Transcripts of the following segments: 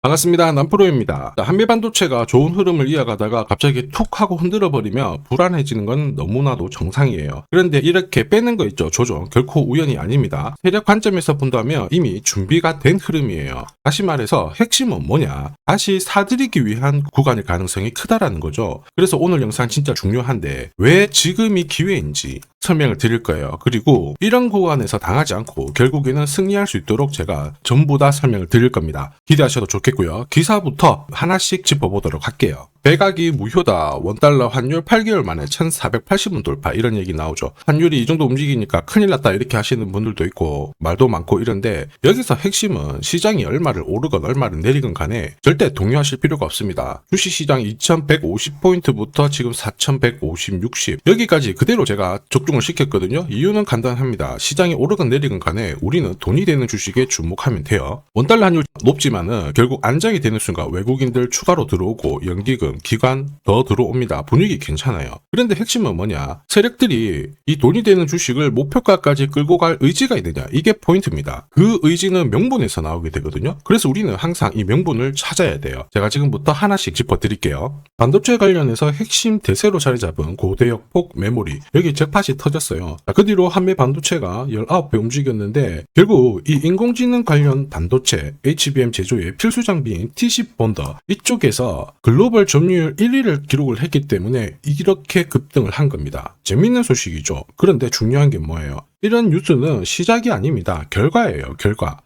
반갑습니다. 남프로입니다. 한미반도체가 좋은 흐름을 이어가다가 갑자기 툭 하고 흔들어버리면 불안해지는 건 너무나도 정상이에요. 그런데 이렇게 빼는 거 있죠. 조정. 결코 우연이 아닙니다. 세력 관점에서 본다면 이미 준비가 된 흐름이에요. 다시 말해서 핵심은 뭐냐? 다시 사들이기 위한 구간일 가능성이 크다라는 거죠. 그래서 오늘 영상 진짜 중요한데 왜 지금이 기회인지 설명을 드릴 거예요. 그리고 이런 구간에서 당하지 않고 결국에는 승리할 수 있도록 제가 전부 다 설명을 드릴 겁니다. 기대하셔도 좋겠고요. 기사부터 하나씩 짚어보도록 할게요. 백악이 무효다. 원달러 환율 8개월 만에 1480원 돌파 이런 얘기 나오죠. 환율이 이 정도 움직이니까 큰일 났다 이렇게 하시는 분들도 있고 말도 많고 이런데 여기서 핵심은 시장이 얼마를 오르건 얼마를 내리건 간에 절대 동요하실 필요가 없습니다. 주식시장 2150포인트부터 지금 4150, 60 여기까지 그대로 제가 적중을 시켰거든요. 이유는 간단합니다. 시장이 오르건 내리건 간에 우리는 돈이 되는 주식에 주목하면 돼요. 원달러 환율 높지만은 결국 안정이 되는 순간 외국인들 추가로 들어오고 연기금 기관 더 들어옵니다. 분위기 괜찮아요. 그런데 핵심은 뭐냐? 세력들이 이 돈이 되는 주식을 목표가까지 끌고 갈 의지가 있느냐? 이게 포인트입니다. 그 의지는 명분에서 나오게 되거든요. 그래서 우리는 항상 이 명분을 찾아야 돼요. 제가 지금부터 하나씩 짚어드릴게요. 반도체 관련해서 핵심 대세로 자리 잡은 고대역 폭 메모리 여기 잭팟이 터졌어요. 그 뒤로 한미 반도체가 19배 움직였는데 결국 이 인공지능 관련 반도체 HBM 제조의 필수 장비인 T10 본더 이쪽에서 글로벌 점유율 1위를 기록을 했기 때문에 이렇게 급등을 한 겁니다. 재밌는 소식이죠. 그런데 중요한 게 뭐예요? 이런 뉴스는 시작이 아닙니다. 결과예요.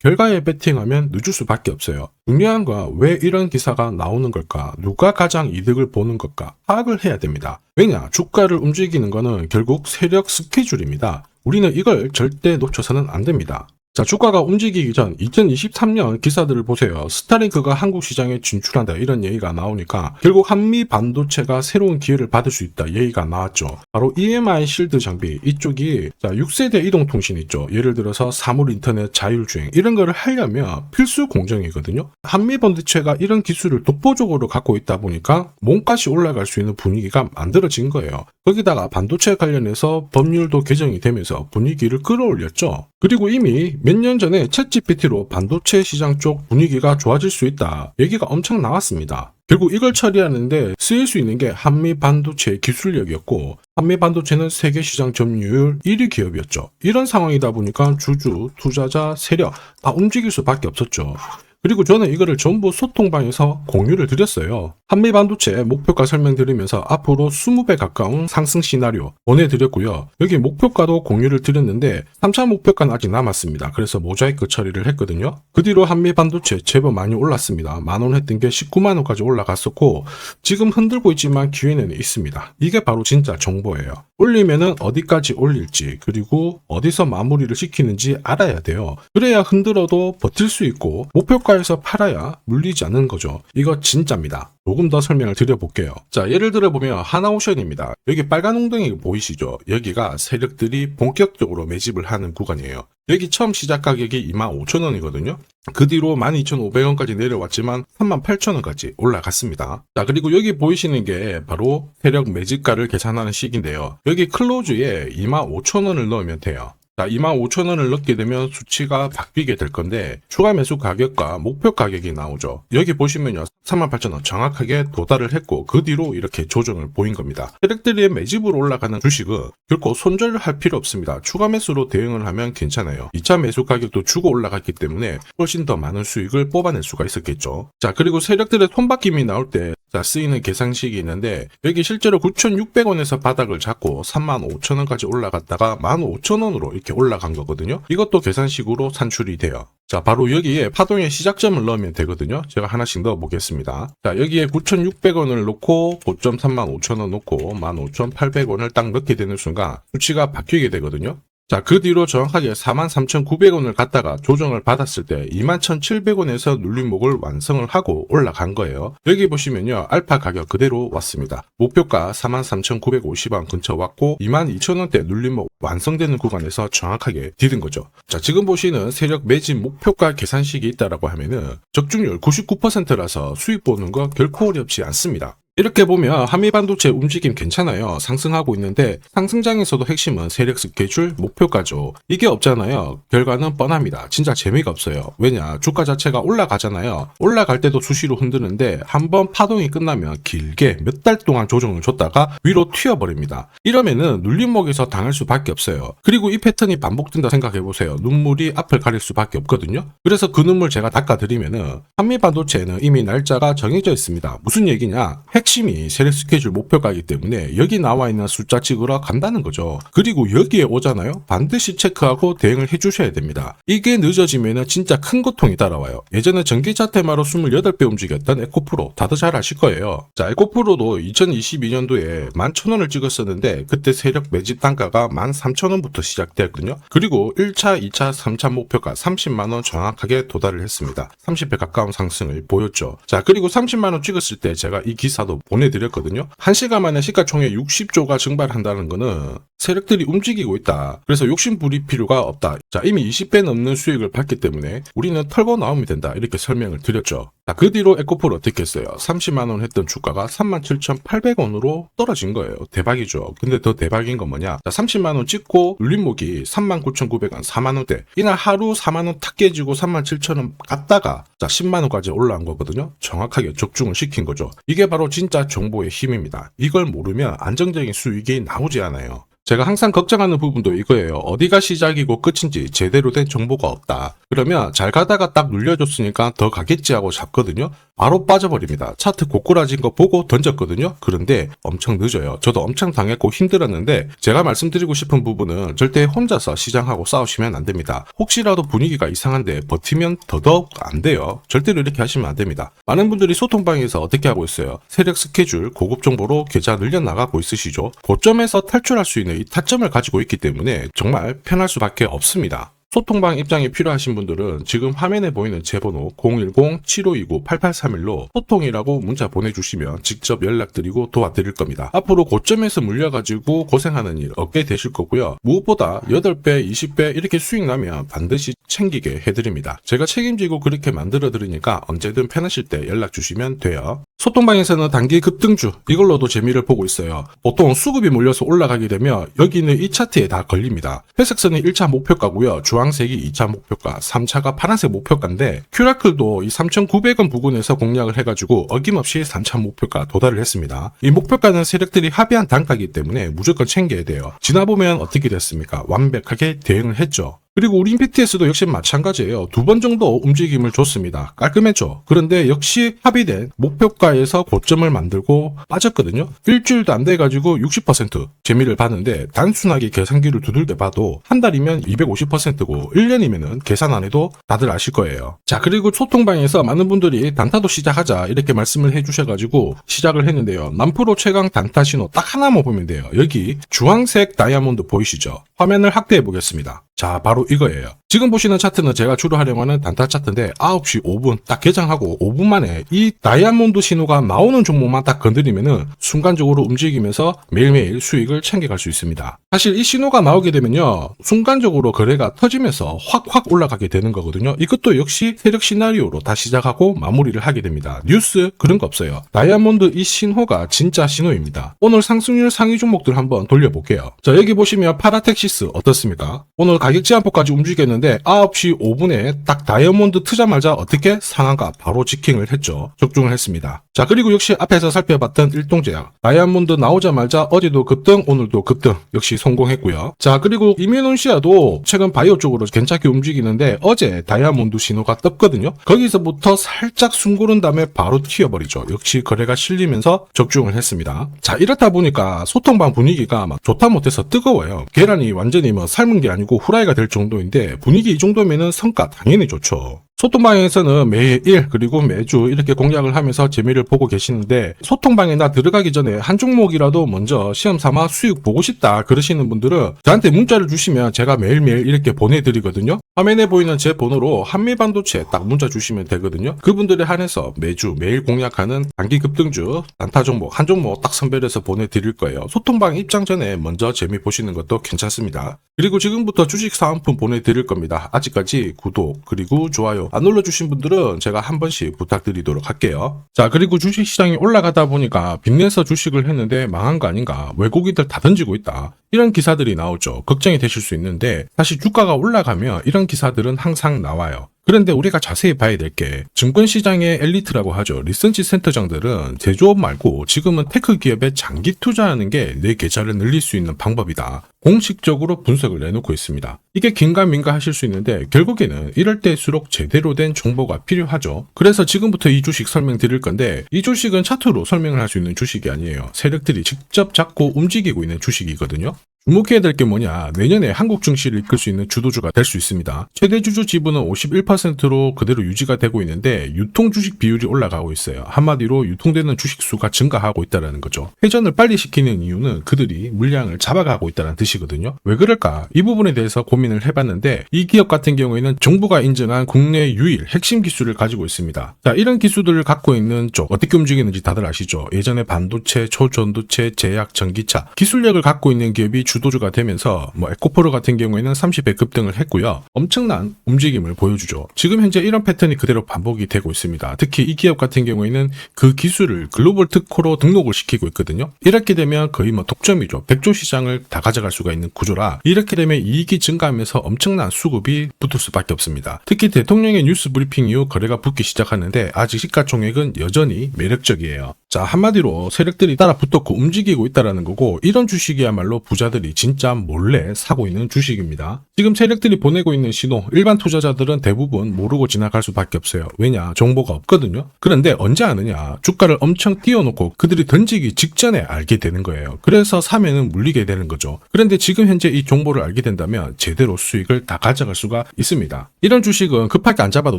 결과에 베팅하면 늦을 수밖에 없어요. 중요한 건 왜 이런 기사가 나오는 걸까? 누가 가장 이득을 보는 걸까? 파악을 해야 됩니다. 왜냐? 주가를 움직이는 거는 결국 세력 스케줄입니다. 우리는 이걸 절대 놓쳐서는 안 됩니다. 자, 주가가 움직이기 전 2023년 기사들을 보세요. 스타링크가 한국 시장에 진출한다 이런 얘기가 나오니까 결국 한미 반도체가 새로운 기회를 받을 수 있다 얘기가 나왔죠. 바로 EMI 실드 장비 이쪽이 6세대 이동통신 있죠. 예를 들어서 사물 인터넷 자율주행 이런 거를 하려면 필수 공정이거든요. 한미 반도체가 이런 기술을 독보적으로 갖고 있다 보니까 몸값이 올라갈 수 있는 분위기가 만들어진 거예요. 거기다가 반도체 관련해서 법률도 개정이 되면서 분위기를 끌어올렸죠. 그리고 이미 몇 년 전에 챗GPT로 반도체 시장 쪽 분위기가 좋아질 수 있다 얘기가 엄청 나왔습니다. 결국 이걸 처리하는데 쓰일 수 있는 게 한미 반도체 기술력이었고 한미 반도체는 세계 시장 점유율 1위 기업이었죠. 이런 상황이다 보니까 주주, 투자자, 세력 다 움직일 수밖에 없었죠. 그리고 저는 이거를 전부 소통방에서 공유를 드렸어요. 한미 반도체 목표가 설명드리면서 앞으로 20배 가까운 상승 시나리오 보내드렸고요. 여기 목표가도 공유를 드렸는데 3차 목표가는 아직 남았습니다. 그래서 모자이크 처리를 했거든요. 그 뒤로 한미 반도체 제법 많이 올랐습니다. 만원 했던 게 19만원까지 올라갔었고 지금 흔들고 있지만 기회는 있습니다. 이게 바로 진짜 정보예요. 올리면은 어디까지 올릴지 그리고 어디서 마무리를 시키는지 알아야 돼요. 그래야 흔들어도 버틸 수 있고 목표가에서 팔아야 물리지 않는 거죠. 이거 진짜입니다. 조금 더 설명을 드려볼게요. 자, 예를 들어 보면 하나오션입니다. 여기 빨간 웅덩이 보이시죠? 여기가 세력들이 본격적으로 매집을 하는 구간이에요. 여기 처음 시작 가격이 25,000원이거든요. 그 뒤로 12,500원까지 내려왔지만 38,000원까지 올라갔습니다. 자, 그리고 여기 보이시는 게 바로 세력 매집가를 계산하는 식인데요. 여기 클로즈에 25,000원을 넣으면 돼요. 자, 25,000원을 넣게 되면 수치가 바뀌게 될 건데 추가 매수 가격과 목표 가격이 나오죠. 여기 보시면요. 38,000원 정확하게 도달을 했고 그 뒤로 이렇게 조정을 보인 겁니다. 세력들이 매집으로 올라가는 주식은 결코 손절을 할 필요 없습니다. 추가 매수로 대응을 하면 괜찮아요. 2차 매수 가격도 주고 올라갔기 때문에 훨씬 더 많은 수익을 뽑아낼 수가 있었겠죠. 자, 그리고 세력들의 손바뀜이 나올 때 쓰이는 계산식이 있는데 여기 실제로 9,600원에서 바닥을 잡고 35,000원까지 올라갔다가 15,000원으로 이렇게 올라간 거거든요. 이것도 계산식으로 산출이 돼요. 자, 바로 여기에 파동의 시작점을 넣으면 되거든요. 제가 하나씩 넣어 보겠습니다. 자, 여기에 9,600원을 놓고 고점 35,000원 놓고 15,800원을 딱 넣게 되는 순간 수치가 바뀌게 되거든요. 자, 그 뒤로 정확하게 43,900원을 갖다가 조정을 받았을 때 21,700원에서 눌림목을 완성을 하고 올라간 거예요. 여기 보시면요. 알파 가격 그대로 왔습니다. 목표가 43,950원 근처 왔고 22,000원대 눌림목 완성되는 구간에서 정확하게 디딘 거죠. 자, 지금 보시는 세력 매집 목표가 계산식이 있다라고 하면은 적중률 99%라서 수익 보는 거 결코 어렵지 않습니다. 이렇게 보면 한미반도체 움직임 괜찮아요. 상승하고 있는데 상승장에서도 핵심은 세력 스케줄, 목표가죠. 이게 없잖아요. 결과는 뻔합니다. 진짜 재미가 없어요. 왜냐? 주가 자체가 올라가잖아요. 올라갈 때도 수시로 흔드는데 한번 파동이 끝나면 길게 몇 달 동안 조정을 줬다가 위로 튀어버립니다. 이러면은 눌림목에서 당할 수밖에 없어요. 그리고 이 패턴이 반복된다 생각해보세요. 눈물이 앞을 가릴 수밖에 없거든요. 그래서 그 눈물 제가 닦아드리면은 한미반도체는 이미 날짜가 정해져 있습니다. 무슨 얘기냐? 핵심이 세력 스케줄 목표가이기 때문에 여기 나와 있는 숫자 찍으러 간다는 거죠. 그리고 여기에 오잖아요. 반드시 체크하고 대응을 해주셔야 됩니다. 이게 늦어지면은 진짜 큰 고통이 따라와요. 예전에 전기차 테마로 28배 움직였던 에코프로 다들 잘 아실 거예요. 자, 에코프로도 2022년도에 11,000원을 찍었었는데 그때 세력 매집 단가가 13,000원부터 시작되었거든요. 그리고 1차, 2차, 3차 목표가 30만원 정확하게 도달을 했습니다. 30배 가까운 상승을 보였죠. 자, 그리고 30만원 찍었을 때 제가 이 기사도 보내드렸거든요. 1시간 만에 시가총액 60조가 증발한다는 거는 세력들이 움직이고 있다. 그래서 욕심 부릴 필요가 없다. 자, 이미 20배 넘는 수익을 봤기 때문에 우리는 털고 나오면 된다. 이렇게 설명을 드렸죠. 자, 그 뒤로 에코프로 어떻게 했어요? 30만원 했던 주가가 37,800원으로 떨어진 거예요. 대박이죠. 근데 더 대박인 건 뭐냐? 자, 30만원 찍고 눌림목이 39,900원, 4만원대. 이날 하루 4만원 탁 깨지고 37,000원 갔다가 자, 10만원까지 올라온 거거든요. 정확하게 적중을 시킨 거죠. 이게 바로 진짜 정보의 힘입니다. 이걸 모르면 안정적인 수익이 나오지 않아요. 제가 항상 걱정하는 부분도 이거예요. 어디가 시작이고 끝인지 제대로 된 정보가 없다. 그러면 잘 가다가 딱 눌려줬으니까 더 가겠지 하고 잡거든요. 바로 빠져버립니다. 차트 고꾸라진 거 보고 던졌거든요. 그런데 엄청 늦어요. 저도 엄청 당했고 힘들었는데 제가 말씀드리고 싶은 부분은 절대 혼자서 시장하고 싸우시면 안 됩니다. 혹시라도 분위기가 이상한데 버티면 더더욱 안 돼요. 절대로 이렇게 하시면 안 됩니다. 많은 분들이 소통방에서 어떻게 하고 있어요? 세력 스케줄, 고급 정보로 계좌 늘려나가고 있으시죠? 고점에서 탈출할 수 있는 이 타점을 가지고 있기 때문에 정말 편할 수밖에 없습니다. 소통방 입장이 필요하신 분들은 지금 화면에 보이는 제 번호 010-7529-8831로 소통이라고 문자 보내주시면 직접 연락드리고 도와드릴 겁니다. 앞으로 고점에서 물려가지고 고생하는 일 없게 되실 거고요. 무엇보다 8배, 20배 이렇게 수익 나면 반드시 챙기게 해드립니다. 제가 책임지고 그렇게 만들어드리니까 언제든 편하실 때 연락 주시면 돼요. 소통방에서는 단기 급등주 이걸로도 재미를 보고 있어요. 보통 수급이 몰려서 올라가게 되면 여기는 이 차트에 다 걸립니다. 회색선이 1차 목표가고요. 주황색이 2차 목표가, 3차가 파란색 목표가인데 큐라클도 이 3,900원 부근에서 공략을 해가지고 어김없이 3차 목표가 도달을 했습니다. 이 목표가는 세력들이 합의한 단가이기 때문에 무조건 챙겨야 돼요. 지나보면 어떻게 됐습니까? 완벽하게 대응을 했죠. 그리고 우리 임팩트에서도 역시 마찬가지예요. 2번 정도 움직임을 줬습니다. 깔끔했죠. 그런데 역시 합의된 목표가에서 고점을 만들고 빠졌거든요. 일주일도 안 돼가지고 60% 재미를 봤는데 단순하게 계산기를 두들겨 봐도 한 달이면 250%고 1년이면은 계산 안 해도 다들 아실 거예요. 자, 그리고 소통방에서 많은 분들이 단타도 시작하자 이렇게 말씀을 해주셔가지고 시작을 했는데요. 남프로 최강 단타 신호 딱 하나만 보면 돼요. 여기 주황색 다이아몬드 보이시죠? 화면을 확대해 보겠습니다. 자, 바로 이거예요. 지금 보시는 차트는 제가 주로 활용하는 단타 차트인데 9시 5분 딱 개장하고 5분 만에 이 다이아몬드 신호가 나오는 종목만 딱 건드리면은 순간적으로 움직이면서 매일매일 수익을 챙겨갈 수 있습니다. 사실 이 신호가 나오게 되면요. 순간적으로 거래가 터지면서 확 올라가게 되는 거거든요. 이것도 역시 세력 시나리오로 다 시작하고 마무리를 하게 됩니다. 뉴스 그런 거 없어요. 다이아몬드 이 신호가 진짜 신호입니다. 오늘 상승률 상위 종목들 한번 돌려볼게요. 자, 여기 보시면 파라텍시스 어떻습니까? 오늘 가격 제한폭까지 움직였는데 9시 5분에 딱 다이아몬드 트자마자 어떻게 상한가 바로 지킹을 했죠. 적중을 했습니다. 자, 그리고 역시 앞에서 살펴봤던 일동제약 다이아몬드 나오자마자 어제도 급등 오늘도 급등 역시 성공했고요. 자, 그리고 이뮤논시아도 최근 바이오 쪽으로 괜찮게 움직이는데 어제 다이아몬드 신호가 떴거든요. 거기서부터 살짝 숨고른 다음에 바로 튀어버리죠. 역시 거래가 실리면서 적중을 했습니다. 자, 이렇다 보니까 소통방 분위기가 막 좋다 못해서 뜨거워요. 계란이 완전히 뭐 삶은 게 아니고 후라이가 될 정도인데 분위기 이 정도면은 성과 당연히 좋죠. 소통방에서는 매일 그리고 매주 이렇게 공략을 하면서 재미를 보고 계시는데 소통방에 나 들어가기 전에 한 종목이라도 먼저 시험 삼아 수익 보고 싶다 그러시는 분들은 저한테 문자를 주시면 제가 매일매일 이렇게 보내드리거든요. 화면에 보이는 제 번호로 한미반도체 딱 문자 주시면 되거든요. 그분들에 한해서 매주 매일 공략하는 단기 급등주 단타 종목 한 종목 딱 선별해서 보내드릴 거예요. 소통방 입장 전에 먼저 재미 보시는 것도 괜찮습니다. 그리고 지금부터 주식 사은품 보내드릴 겁니다. 아직까지 구독 그리고 좋아요 안 눌러주신 분들은 제가 한 번씩 부탁드리도록 할게요. 자, 그리고 주식시장이 올라가다 보니까 빚내서 주식을 했는데 망한 거 아닌가, 외국인들 다 던지고 있다, 이런 기사들이 나오죠. 걱정이 되실 수 있는데 사실 주가가 올라가면 이런 기사들은 항상 나와요. 그런데 우리가 자세히 봐야 될 게, 증권시장의 엘리트라고 하죠. 리서치 센터장들은 제조업 말고 지금은 테크 기업에 장기 투자하는 게 내 계좌를 늘릴 수 있는 방법이다, 공식적으로 분석을 내놓고 있습니다. 이게 긴가민가 하실 수 있는데 결국에는 이럴 때일수록 제대로 된 정보가 필요하죠. 그래서 지금부터 이 주식 설명드릴 건데, 이 주식은 차트로 설명을 할 수 있는 주식이 아니에요. 세력들이 직접 잡고 움직이고 있는 주식이거든요. 주목해야 될 게 뭐냐, 내년에 한국 증시를 이끌 수 있는 주도주가 될 수 있습니다. 최대 주주 지분은 51%로 그대로 유지가 되고 있는데 유통 주식 비율이 올라가고 있어요. 한마디로 유통되는 주식 수가 증가하고 있다는 거죠. 회전을 빨리 시키는 이유는 그들이 물량을 잡아가고 있다는 뜻이거든요. 왜 그럴까? 이 부분에 대해서 고민을 해봤는데, 이 기업 같은 경우에는 정부가 인정한 국내 유일 핵심 기술을 가지고 있습니다. 자, 이런 기술들을 갖고 있는 쪽 어떻게 움직이는지 다들 아시죠? 예전에 반도체, 초전도체, 제약, 전기차 기술력을 갖고 있는 기업이 주도주가 되면서 에코프로 같은 경우에는 30배 급등을 했고요. 엄청난 움직임을 보여주죠. 지금 현재 이런 패턴이 그대로 반복이 되고 있습니다. 특히 이 기업 같은 경우에는 그 기술을 글로벌 특허로 등록을 시키고 있거든요. 이렇게 되면 거의 독점이죠. 100조 시장을 다 가져갈 수가 있는 구조라, 이렇게 되면 이익이 증가하면서 엄청난 수급이 붙을 수밖에 없습니다. 특히 대통령의 뉴스 브리핑 이후 거래가 붙기 시작하는데 아직 시가총액은 여전히 매력적이에요. 자, 한마디로 세력들이 따라 붙었고 움직이고 있다는 거고, 이런 주식이야말로 부자들이 진짜 몰래 사고 있는 주식입니다. 지금 세력들이 보내고 있는 신호, 일반 투자자들은 대부분 모르고 지나갈 수밖에 없어요. 왜냐? 정보가 없거든요. 그런데 언제 아느냐? 주가를 엄청 띄워놓고 그들이 던지기 직전에 알게 되는 거예요. 그래서 사면은 물리게 되는 거죠. 그런데 지금 현재 이 정보를 알게 된다면 제대로 수익을 다 가져갈 수가 있습니다. 이런 주식은 급하게 안 잡아도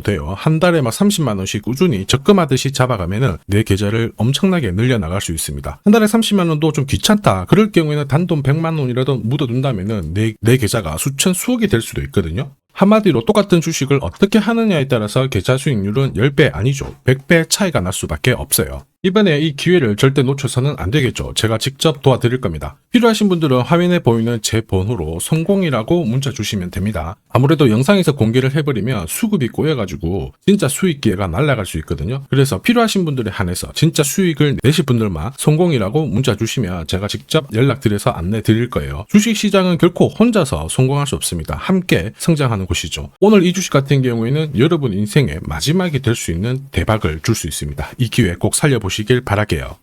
돼요. 한 달에 30만 원씩 꾸준히 적금하듯이 잡아가면은 내 계좌를 엄청나게 늘려나갈 수 있습니다. 한 달에 30만 원도 좀 귀찮다, 그럴 경우에는 단돈 100만 원이라도 묻어둔다면은 내 계좌가 수천 수억이 될 수도 있거든요. 한마디로 똑같은 주식을 어떻게 하느냐에 따라서 계좌 수익률은 10배 아니죠. 100배 차이가 날 수밖에 없어요. 이번에 이 기회를 절대 놓쳐서는 안 되겠죠. 제가 직접 도와드릴 겁니다. 필요하신 분들은 화면에 보이는 제 번호로 성공이라고 문자 주시면 됩니다. 아무래도 영상에서 공개를 해버리면 수급이 꼬여가지고 진짜 수익 기회가 날아갈 수 있거든요. 그래서 필요하신 분들에 한해서 진짜 수익을 내실 분들만 성공이라고 문자 주시면 제가 직접 연락드려서 안내 드릴 거예요. 주식시장은 결코 혼자서 성공할 수 없습니다. 함께 성장하는 곳이죠. 오늘 이 주식 같은 경우에는 여러분 인생의 마지막이 될 수 있는 대박을 줄 수 있습니다. 이 기회 꼭 살려보시길 바랄게요.